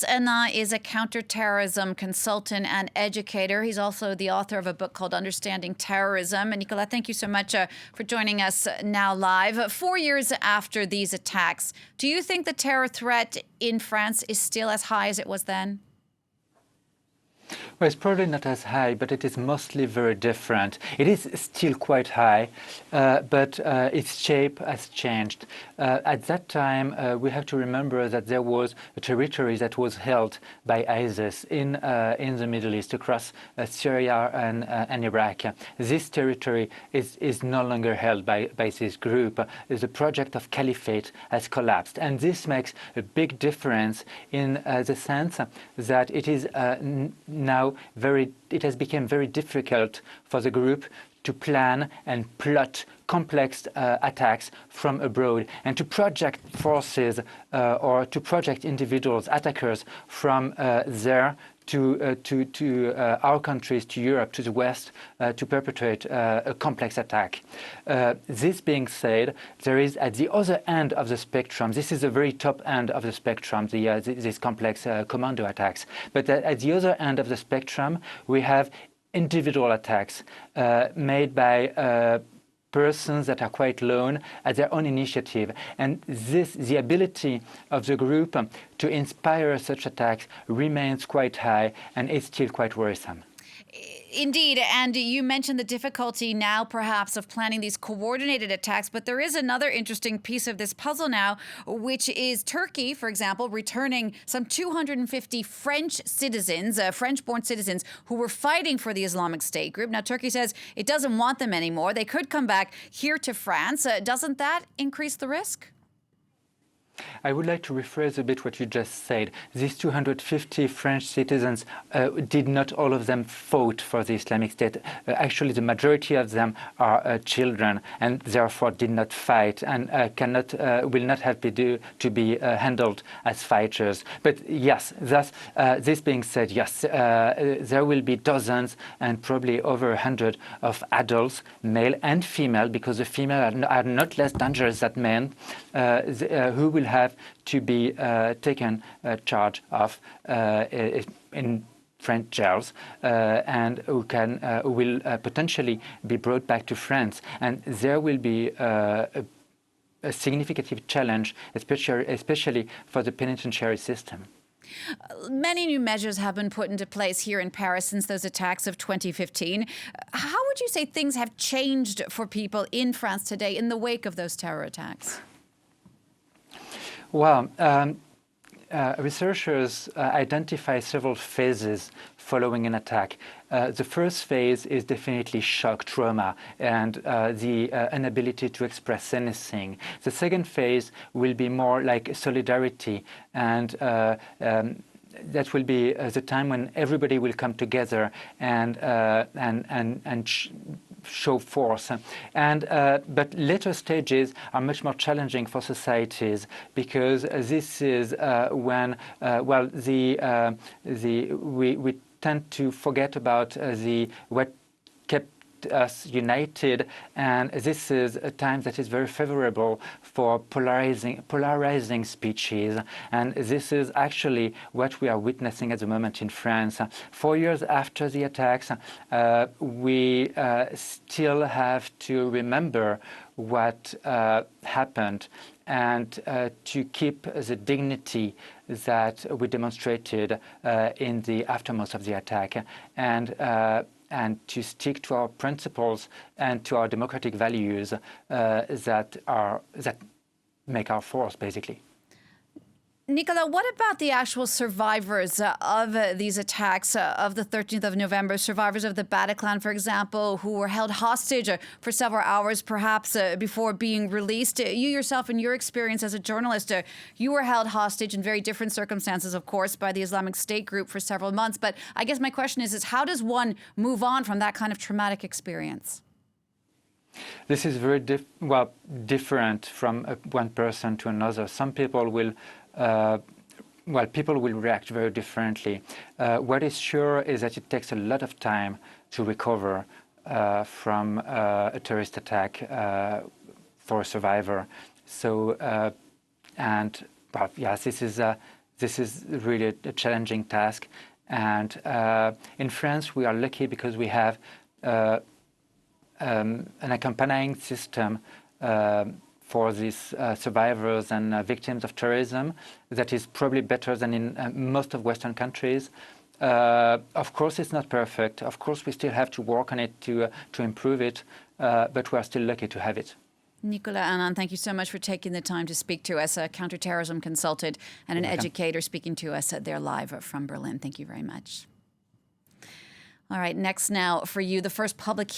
Nicolas Hénin is a counter-terrorism consultant and educator. He's also the author of a book called Understanding Terrorism. And Nicolas, thank you so much for joining us now live. 4 years after these attacks, do you think the terror threat in France is still as high as it was then? Well, it's probably not as high, but it is mostly very different. It is still quite high, but its shape has changed. At that time, we have to remember that there was a territory that was held by ISIS in the Middle East, across Syria and Iraq. This territory is no longer held by this group. The project of caliphate has collapsed, and this makes a big difference in the sense that it is now it has become very difficult for the group to plan and plot complex attacks from abroad and to project forces or to project individuals, attackers from there to our countries, to Europe, to the West, to perpetrate a complex attack. This being said, there is at the other end of the spectrum, this is the very top end of the spectrum, these complex commando attacks. But at the other end of the spectrum, we have individual attacks made by persons that are quite lone at their own initiative. And the ability of the group to inspire such attacks remains quite high and is still quite worrisome. Indeed, and you mentioned the difficulty now perhaps of planning these coordinated attacks, but there is another interesting piece of this puzzle now, which is Turkey, for example, returning some 250 French citizens, French-born citizens, who were fighting for the Islamic State group. Now, Turkey says it doesn't want them anymore. They could come back here to France. Doesn't that increase the risk? I would like to rephrase a bit what you just said. These 250 French citizens did not all of them fought for the Islamic State. Actually, the majority of them are children and therefore did not fight and will not have to be handled as fighters. But yes, thus, this being said, yes, there will be dozens and probably over 100 of adults, male and female, because the female are not less dangerous than men, who will have to be taken charge of in French jails and who will potentially be brought back to France. And there will be a significant challenge, especially for the penitentiary system. Many new measures have been put into place here in Paris since those attacks of 2015. How would you say things have changed for people in France today in the wake of those terror attacks? Well, researchers identify several phases following an attack. The first phase is definitely shock, trauma, and the inability to express anything. The second phase will be more like solidarity, and that will be the time when everybody will come together and show force. But later stages are much more challenging for societies, because this is when we tend to forget about what kept us united, and this is a time that is very favorable for polarizing speeches, and this is actually what we are witnessing at the moment in France. 4 years after the attacks, we still have to remember what happened and to keep the dignity that we demonstrated in the aftermath of the attack, and to stick to our principles and to our democratic values that make our force, basically. Nicolas, what about the actual survivors of these attacks of the 13th of November, survivors of the Bataclan, for example, who were held hostage for several hours, perhaps before being released? You yourself, in your experience as a journalist, you were held hostage in very different circumstances, of course, by the Islamic State group for several months. But I guess my question is how does one move on from that kind of traumatic experience? This is very different from one person to another. Some people will people will react very differently. What is sure is that it takes a lot of time to recover from a terrorist attack for a survivor. So, yes, this is this is really a challenging task. And in France, we are lucky because we have an accompanying system for these survivors and victims of terrorism that is probably better than in most of Western countries. Of course, it's not perfect. Of course, we still have to work on it to improve it, but we are still lucky to have it. Nicolas Hénin, thank you so much for taking the time to speak to us, a counterterrorism consultant and an educator speaking to us there live from Berlin. Thank you very much. All right, next now for you, the first public